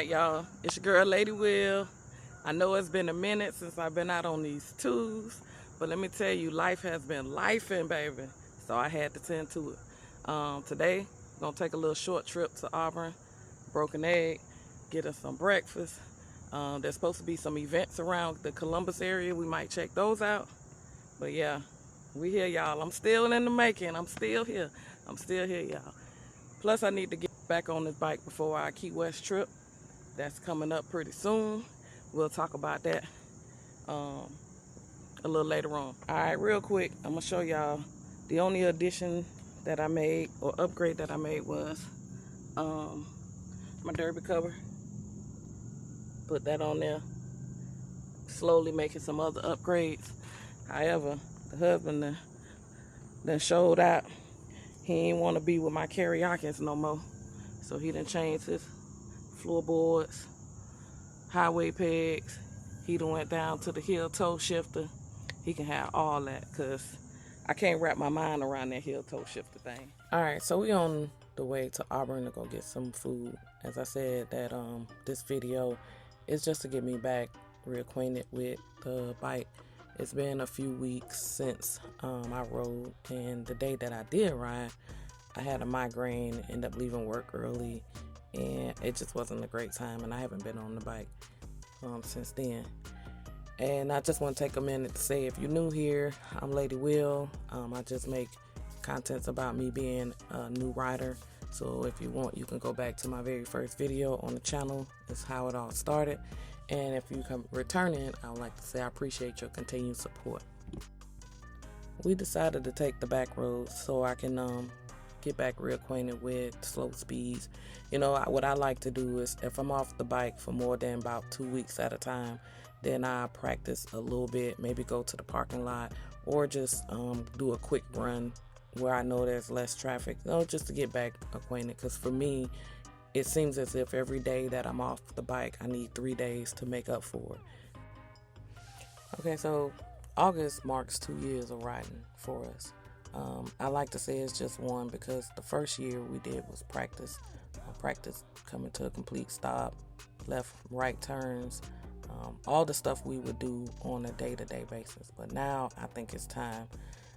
right, y'all. It's your girl, Lady Will. I know it's been a minute since I've been out on these twos, but let me tell you, life has been lifing, baby. So I had to tend to it. Today, gonna take a little short trip to Auburn, Broken Egg, get us some breakfast. There's supposed to be some events around the Columbus area. We might check those out. But yeah, we here, y'all. I'm still in the making. I'm still here. I'm still here, y'all. Plus, I need to get back on this bike before our Key West trip. That's coming up pretty soon. We'll talk about that a little later on. All right, real quick, I'm gonna show y'all the only addition that I made or upgrade that I made was my derby cover. Put that on there. Slowly making some other upgrades. However, the husband done showed out. He ain't want to be with my karaoke no more. So he done changed his floorboards, highway pegs. He done went down to the heel toe shifter. He can have all that because I can't wrap my mind around that heel toe shifter thing. All right, so we on the way to Auburn to go get some food. As I said, that this video is just to get me back reacquainted with the bike. It's been a few weeks since I rode, and the day that I did ride, I had a migraine, ended up leaving work early, and it just wasn't a great time, and I haven't been on the bike since then. And I just want to take a minute to say, if you're new here, I'm Lady Will. I just make contents about me being a new rider. So if you want, you can go back to my very first video on the channel. That's how it all started. And if you come returning, I would like to say I appreciate your continued support. We decided to take the back roads so I can get back reacquainted with slow speeds. You know, what I like to do is, if I'm off the bike for more than about 2 weeks at a time, then I practice a little bit, maybe go to the parking lot, or just do a quick run where I know there's less traffic, just to get back acquainted. Because for me, it seems as if every day that I'm off the bike, I need 3 days to make up for it. Okay, so August marks 2 years of riding for us. I like to say it's just one, because the first year we did was practice. Practice coming to a complete stop, left, right turns, all the stuff we would do on a day-to-day basis. But now I think it's time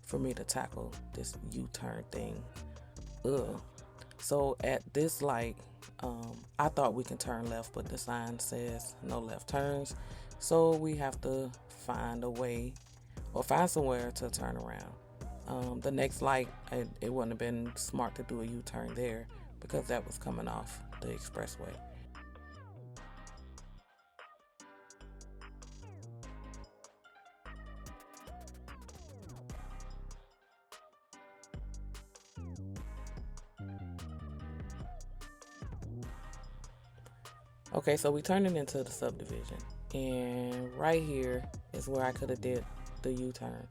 for me to tackle this U-turn thing. So at this light, I thought we can turn left, but the sign says no left turns. So we have to find a way, or find somewhere to turn around. The next light, it wouldn't have been smart to do a U-turn there, because that was coming off the expressway. Okay, so we turned it into the subdivision, and right here is where I could have did the U-turn.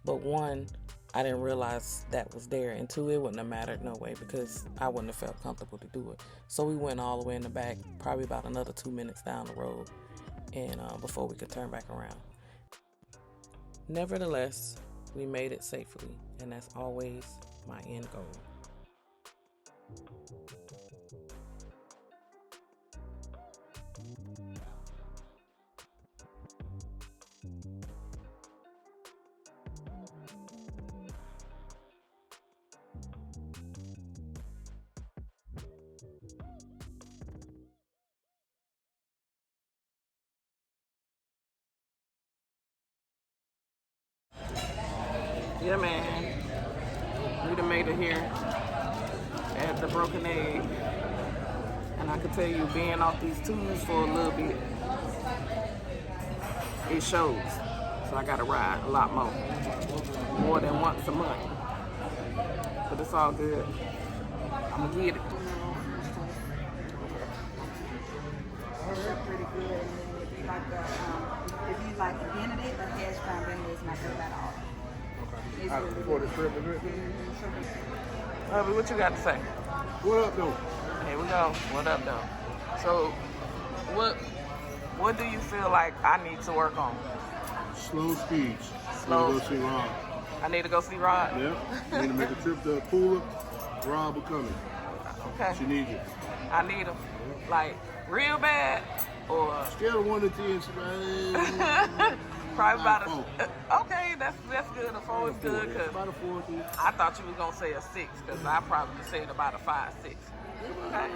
But one, I didn't realize that was there, and two, it wouldn't have mattered no way, because I wouldn't have felt comfortable to do it. So we went all the way in the back, probably about another 2 minutes down the road, and before we could turn back around. Nevertheless, we made it safely, and that's always my end goal. Yeah, man, we done made it here at the Broken Egg, and I can tell you, being off these tubes for a little bit, it shows. So I gotta ride a lot more than once a month, but it's all good. I'm gonna get it. Pretty good. If you like the Benedict, the hash brown Benedict is not good at all. Okay. For the trip, is it? What you got to say? What up, though? Here we go. What up, though? So, what do you feel like I need to work on? Slow speeds. Slow. Go see Rob. I need to go see Rod? Yeah. Need to make a trip to Pooler. Rob will come. Okay. She needs you. I need him. Like, Real bad? Or Scale of 1 to 10, somebody. probably about About a... Okay, that's good. A 4 is good, because About a 4. I thought you was going to say a 6, because I probably said about a 5, 6. Okay.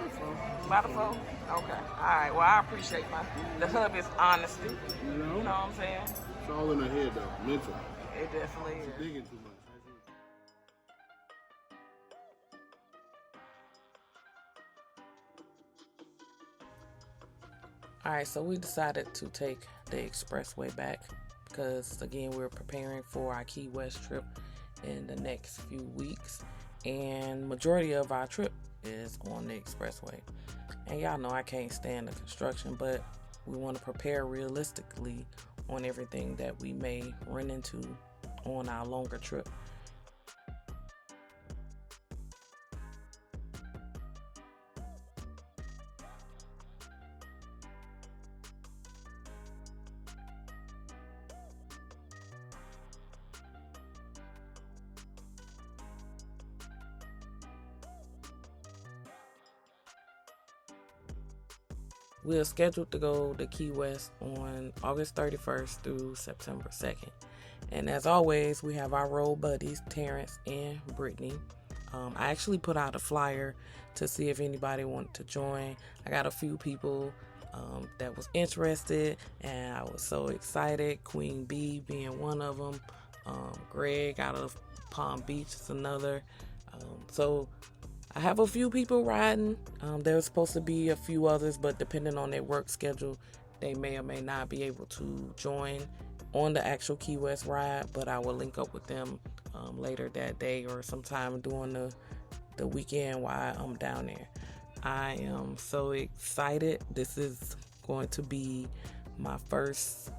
About a 4? Okay. All right. Well, I appreciate the hubby's honesty. You know? You know what I'm saying? It's all in the head, though. Mental. It definitely is. Thinking too much. All right, so we decided to take the expressway back because, again, we're preparing for our Key West trip in the next few weeks, and majority of our trip is on the expressway. And y'all know I can't stand the construction, but we want to prepare realistically on everything that we may run into on our longer trip. We're scheduled to go to Key West on August 31st through September 2nd. And as always, we have our road buddies, Terrence and Brittany. I actually put out a flyer to see if anybody wanted to join. I got a few people that was interested, and I was so excited. Queen B being one of them. Greg out of Palm Beach is another. So I have a few people riding. There's supposed to be a few others, but depending on their work schedule, they may or may not be able to join on the actual Key West ride, but I will link up with them later that day or sometime during the weekend while I'm down there. I am so excited. This is going to be my first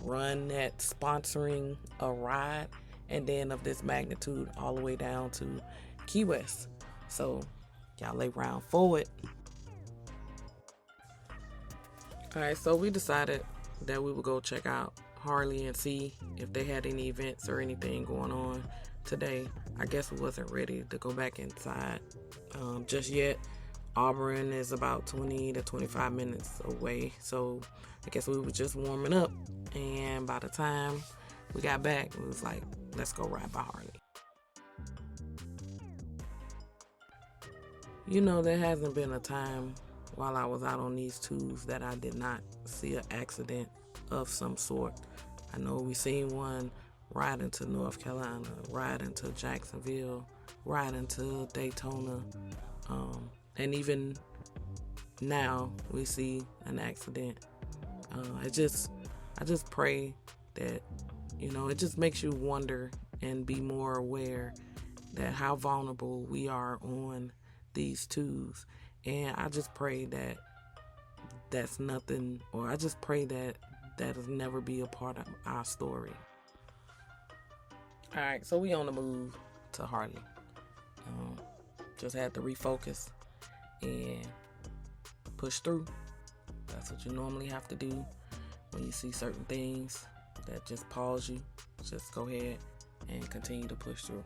run at sponsoring a ride, and then of this magnitude all the way down to Key West. So y'all lay round forward. Alright, so we decided that we would go check out Harley and see if they had any events or anything going on today. I guess we wasn't ready to go back inside just yet. Auburn is about 20 to 25 minutes away, so I guess we were just warming up, and by the time we got back, it was like, let's go ride by Harley. You know, there hasn't been a time while I was out on these twos that I did not see an accident of some sort. I know we seen one riding to North Carolina, riding to Jacksonville, riding to Daytona, and even now we see an accident. I just pray that, you know, it just makes you wonder and be more aware that how vulnerable we are on these twos. And I just pray that that's nothing, or I just pray that that'll never be a part of our story. All right, so we on the move to Harley. Just had to refocus and push through. That's what you normally have to do when you see certain things that just pause you. Just go ahead and continue to push through.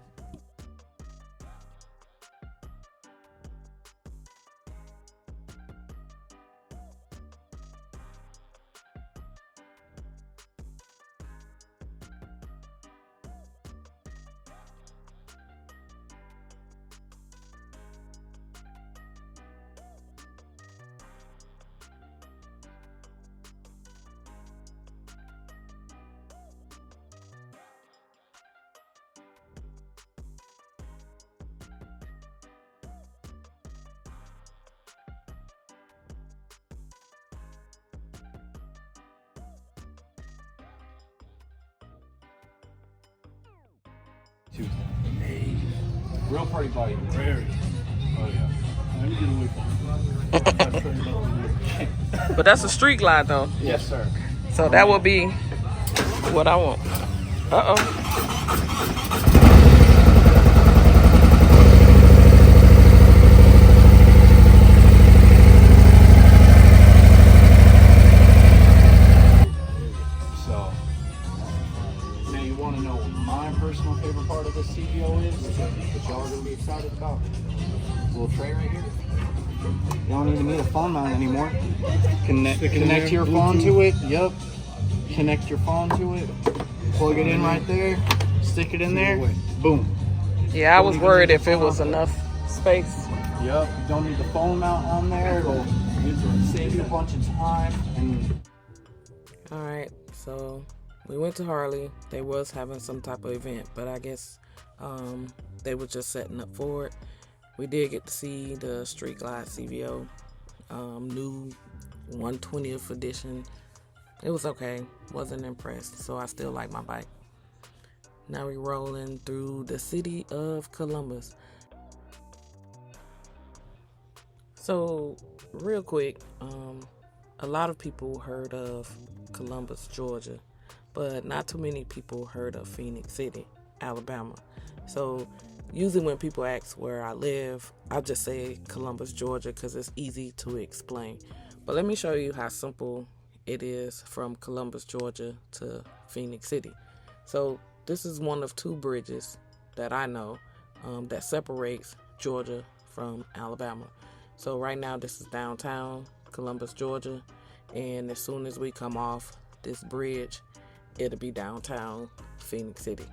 Hey. Real pretty bike. Very. Oh yeah. Let me get away from it. But that's a street glide though. Yes, sir. So that will be what I want. Uh-oh. So now you want to know what my personal favorite part of this CVO is that y'all are going to be excited about? This little tray right here. You don't even need a phone phone mount anymore. Connect Stick it in there, your phone Bluetooth. to it. Yep. Connect your phone to it. Plug it in right there. Stick it in there. away. Boom. Yeah, I Don't was even worried need if the it phone was out. enough space. Yep. You don't need the phone mount on there. It'll save you a bunch of time. And All right, so we went to Harley. They was having some type of event, but I guess they were just setting up for it. We did get to see the Street Glide CVO, new 120th edition. It was okay. Wasn't impressed, so I still like my bike. Now we're rolling through the city of Columbus. So, real quick, a lot of people heard of Columbus, Georgia, but not too many people heard of Phoenix City, Alabama. So, usually when people ask where I live, I'll just say Columbus, Georgia, because it's easy to explain. But let me show you how simple it is from Columbus, Georgia to Phoenix City. So, this is one of two bridges that I know that separates Georgia from Alabama. So right now this is downtown Columbus, Georgia, and as soon as we come off this bridge, it'll be downtown Phoenix City.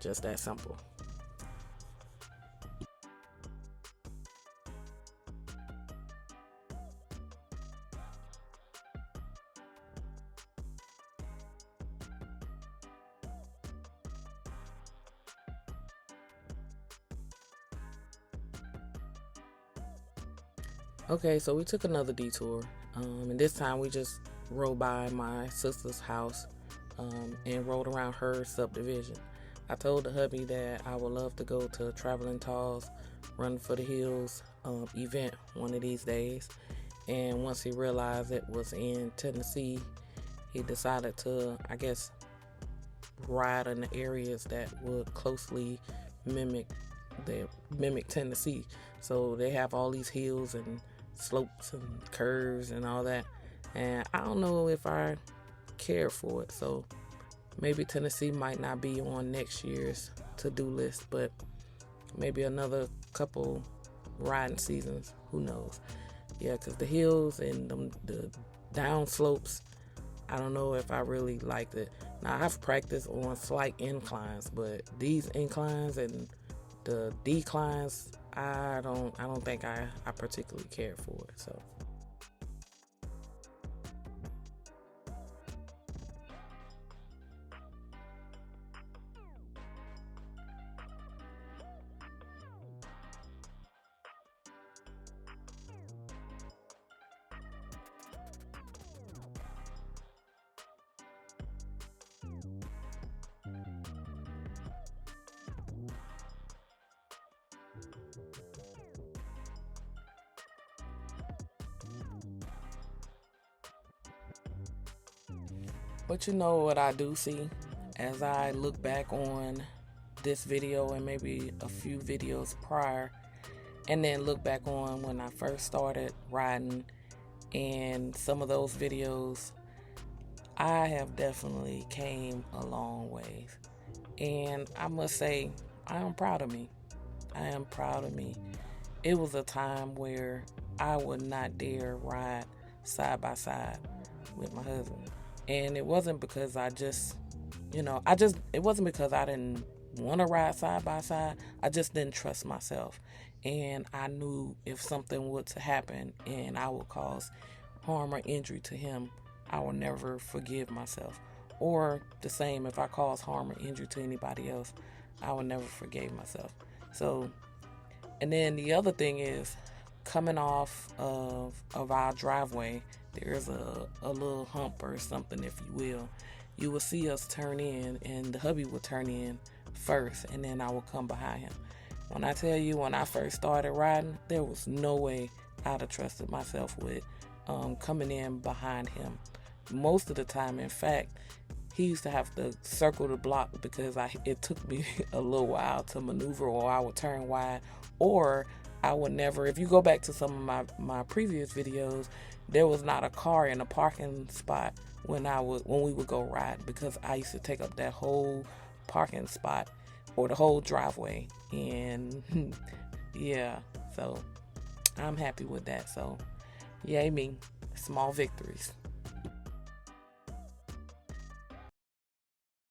Just that simple. Okay, so we took another detour, and this time we just rode by my sister's house and rode around her subdivision. I told the hubby that I would love to go to Traveling Tall's Run for the Hills event one of these days, and once he realized it was in Tennessee, he decided to, I guess, ride in the areas that would closely mimic Tennessee. So they have all these hills and slopes and curves and all that, and I don't know if I care for it, so maybe Tennessee might not be on next year's to-do list, but maybe another couple riding seasons, who knows. Yeah, because the hills and the down slopes, I don't know if I really liked it. Now I've practiced on slight inclines, but these inclines and the declines, I don't think I particularly care for it. So but you know what I do see as I look back on this video and maybe a few videos prior, and then look back on when I first started riding and some of those videos, I have definitely came a long ways. And I must say, I am proud of me. I am proud of me. It was a time where I would not dare ride side by side with my husband. And it wasn't because it wasn't because I didn't want to ride side by side. I just didn't trust myself. And I knew if something were to happen and I would cause harm or injury to him, I would never forgive myself. Or the same, if I cause harm or injury to anybody else, I would never forgive myself. So, and then the other thing is, coming off of our driveway, there's a little hump or something, if you will. You will see us turn in, and the hubby will turn in first, and then I will come behind him. When I tell you, when I first started riding, there was no way I'd have trusted myself with coming in behind him. Most of the time, in fact, he used to have to circle the block because it took me a little while to maneuver, or I would turn wide, or I would never. If you go back to some of my previous videos, there was not a car in a parking spot when we would go ride, because I used to take up that whole parking spot or the whole driveway. And yeah, so I'm happy with that. So Yay me. Small victories.